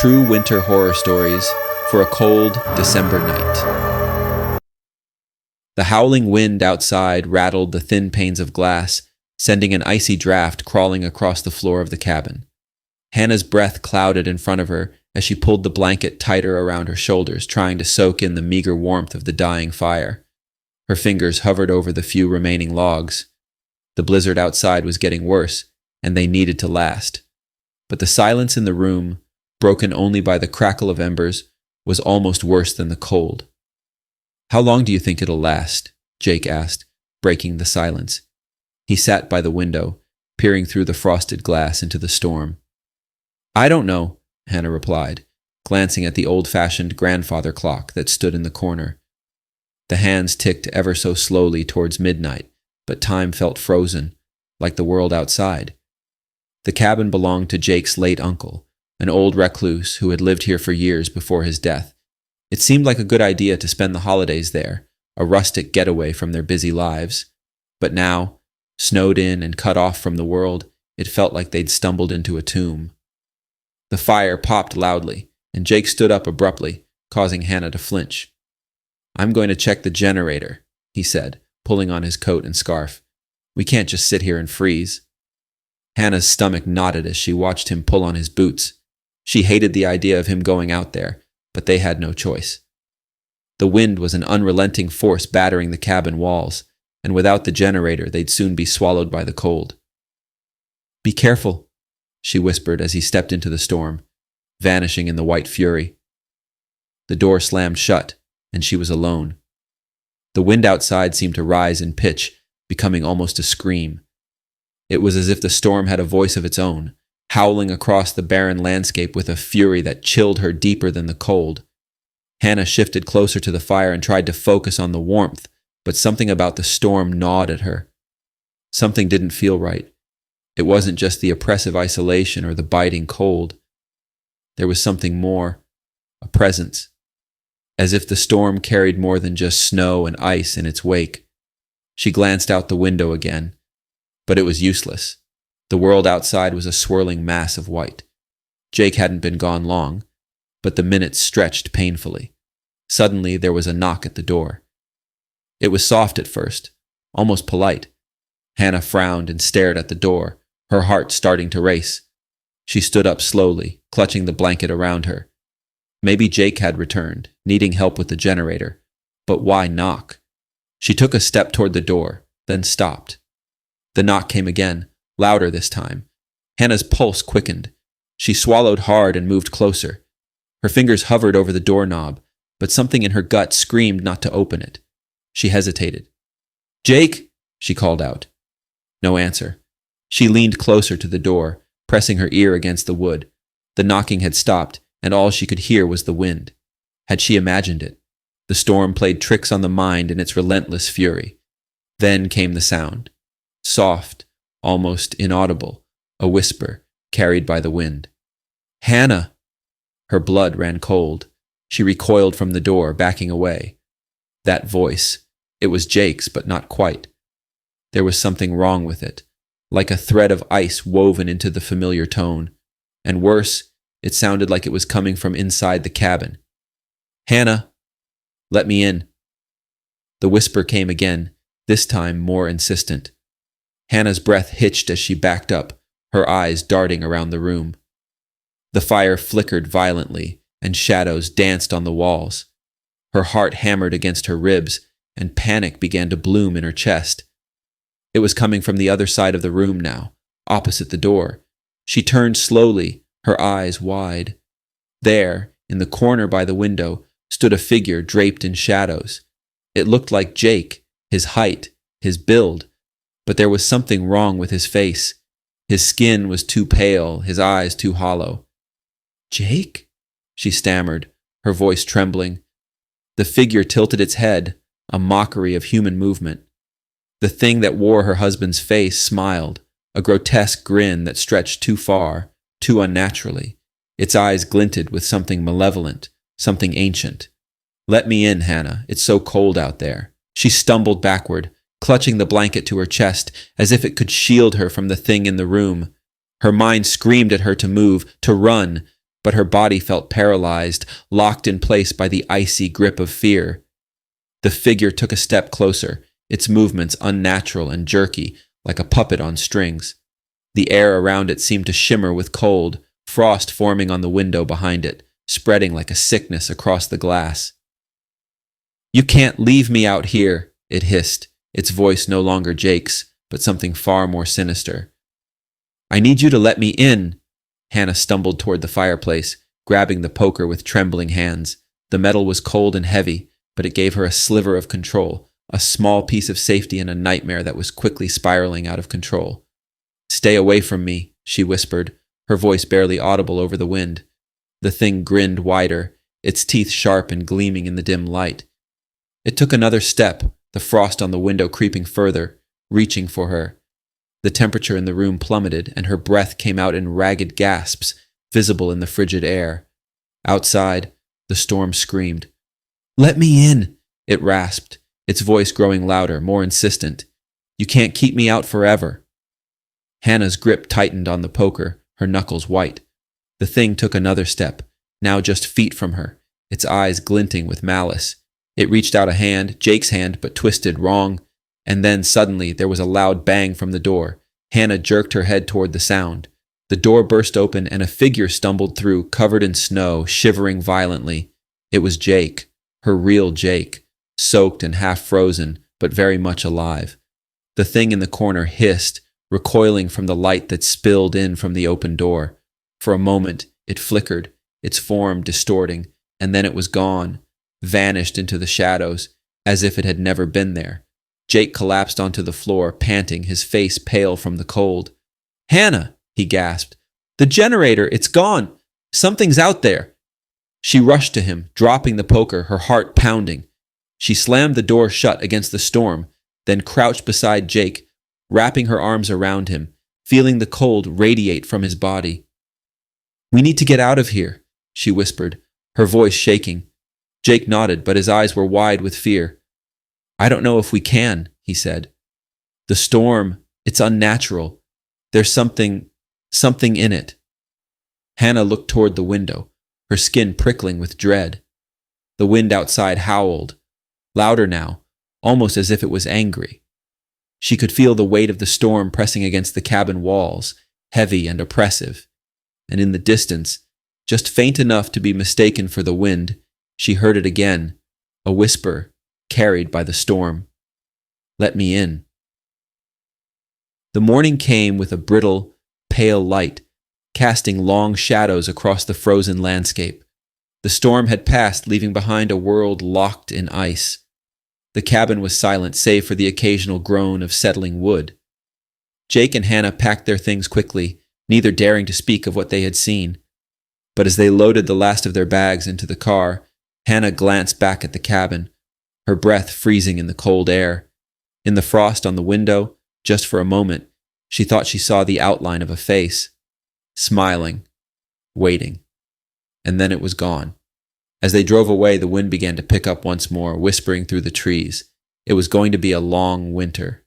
True winter horror stories for a cold December night. The howling wind outside rattled the thin panes of glass, sending an icy draft crawling across the floor of the cabin. Hannah's breath clouded in front of her as she pulled the blanket tighter around her shoulders, trying to soak in the meager warmth of the dying fire. Her fingers hovered over the few remaining logs. The blizzard outside was getting worse, and they needed to last. But the silence in the room, broken only by the crackle of embers, was almost worse than the cold. "How long do you think it'll last?" Jake asked, breaking the silence. He sat by the window, peering through the frosted glass into the storm. "I don't know," Hannah replied, glancing at the old-fashioned grandfather clock that stood in the corner. The hands ticked ever so slowly towards midnight, but time felt frozen, like the world outside. The cabin belonged to Jake's late uncle, an old recluse who had lived here for years before his death. It seemed like a good idea to spend the holidays there, a rustic getaway from their busy lives. But now, snowed in and cut off from the world, it felt like they'd stumbled into a tomb. The fire popped loudly, and Jake stood up abruptly, causing Hannah to flinch. "I'm going to check the generator," he said, pulling on his coat and scarf. "We can't just sit here and freeze." Hannah's stomach knotted as she watched him pull on his boots. She hated the idea of him going out there, but they had no choice. The wind was an unrelenting force battering the cabin walls, and without the generator, they'd soon be swallowed by the cold. "Be careful," she whispered as he stepped into the storm, vanishing in the white fury. The door slammed shut, and she was alone. The wind outside seemed to rise in pitch, becoming almost a scream. It was as if the storm had a voice of its own, howling across the barren landscape with a fury that chilled her deeper than the cold. Hannah shifted closer to the fire and tried to focus on the warmth, but something about the storm gnawed at her. Something didn't feel right. It wasn't just the oppressive isolation or the biting cold. There was something more, a presence, as if the storm carried more than just snow and ice in its wake. She glanced out the window again, but it was useless. The world outside was a swirling mass of white. Jake hadn't been gone long, but the minutes stretched painfully. Suddenly, there was a knock at the door. It was soft at first, almost polite. Hannah frowned and stared at the door, her heart starting to race. She stood up slowly, clutching the blanket around her. Maybe Jake had returned, needing help with the generator. But why knock? She took a step toward the door, then stopped. The knock came again, louder this time. Hannah's pulse quickened. She swallowed hard and moved closer. Her fingers hovered over the doorknob, but something in her gut screamed not to open it. She hesitated. "Jake!" she called out. No answer. She leaned closer to the door, pressing her ear against the wood. The knocking had stopped, and all she could hear was the wind. Had she imagined it? The storm played tricks on the mind in its relentless fury. Then came the sound. Soft, almost inaudible, a whisper carried by the wind. "Hannah!" Her blood ran cold. She recoiled from the door, backing away. That voice, it was Jake's, but not quite. There was something wrong with it, like a thread of ice woven into the familiar tone. And worse, it sounded like it was coming from inside the cabin. "Hannah, let me in." The whisper came again, this time more insistent. Hannah's breath hitched as she backed up, her eyes darting around the room. The fire flickered violently, and shadows danced on the walls. Her heart hammered against her ribs, and panic began to bloom in her chest. It was coming from the other side of the room now, opposite the door. She turned slowly, her eyes wide. There, in the corner by the window, stood a figure draped in shadows. It looked like Jake, his height, his build, but there was something wrong with his face. His skin was too pale, his eyes too hollow. "Jake?" she stammered, her voice trembling. The figure tilted its head, a mockery of human movement. The thing that wore her husband's face smiled, a grotesque grin that stretched too far, too unnaturally. Its eyes glinted with something malevolent, something ancient. "Let me in, Hannah. It's so cold out there." She stumbled backward, clutching the blanket to her chest as if it could shield her from the thing in the room. Her mind screamed at her to move, to run, but her body felt paralyzed, locked in place by the icy grip of fear. The figure took a step closer, its movements unnatural and jerky, like a puppet on strings. The air around it seemed to shimmer with cold, frost forming on the window behind it, spreading like a sickness across the glass. "You can't leave me out here," it hissed, its voice no longer Jake's, but something far more sinister. "I need you to let me in." Hannah stumbled toward the fireplace, grabbing the poker with trembling hands. The metal was cold and heavy, but it gave her a sliver of control, a small piece of safety in a nightmare that was quickly spiraling out of control. "Stay away from me," she whispered, her voice barely audible over the wind. The thing grinned wider, its teeth sharp and gleaming in the dim light. It took another step, the frost on the window creeping further, reaching for her. The temperature in the room plummeted, and her breath came out in ragged gasps, visible in the frigid air. Outside, the storm screamed. "Let me in," it rasped, its voice growing louder, more insistent. "You can't keep me out forever." Hannah's grip tightened on the poker, her knuckles white. The thing took another step, now just feet from her, its eyes glinting with malice. It reached out a hand, Jake's hand, but twisted wrong. And then suddenly there was a loud bang from the door. Hannah jerked her head toward the sound. The door burst open and a figure stumbled through, covered in snow, shivering violently. It was Jake, her real Jake, soaked and half frozen, but very much alive. The thing in the corner hissed, recoiling from the light that spilled in from the open door. For a moment, it flickered, its form distorting, and then it was gone, vanished into the shadows, as if it had never been there. Jake collapsed onto the floor, panting, his face pale from the cold. "Hannah," he gasped. "The generator, it's gone. Something's out there." She rushed to him, dropping the poker, her heart pounding. She slammed the door shut against the storm, then crouched beside Jake, wrapping her arms around him, feeling the cold radiate from his body. "We need to get out of here," she whispered, her voice shaking. Jake nodded, but his eyes were wide with fear. "I don't know if we can," he said. "The storm, it's unnatural. There's something in it." Hannah looked toward the window, her skin prickling with dread. The wind outside howled, louder now, almost as if it was angry. She could feel the weight of the storm pressing against the cabin walls, heavy and oppressive. And in the distance, just faint enough to be mistaken for the wind, she heard it again, a whisper, carried by the storm. "Let me in." The morning came with a brittle, pale light, casting long shadows across the frozen landscape. The storm had passed, leaving behind a world locked in ice. The cabin was silent, save for the occasional groan of settling wood. Jake and Hannah packed their things quickly, neither daring to speak of what they had seen. But as they loaded the last of their bags into the car, Hannah glanced back at the cabin, her breath freezing in the cold air. In the frost on the window, just for a moment, she thought she saw the outline of a face, smiling, waiting. And then it was gone. As they drove away, the wind began to pick up once more, whispering through the trees. It was going to be a long winter.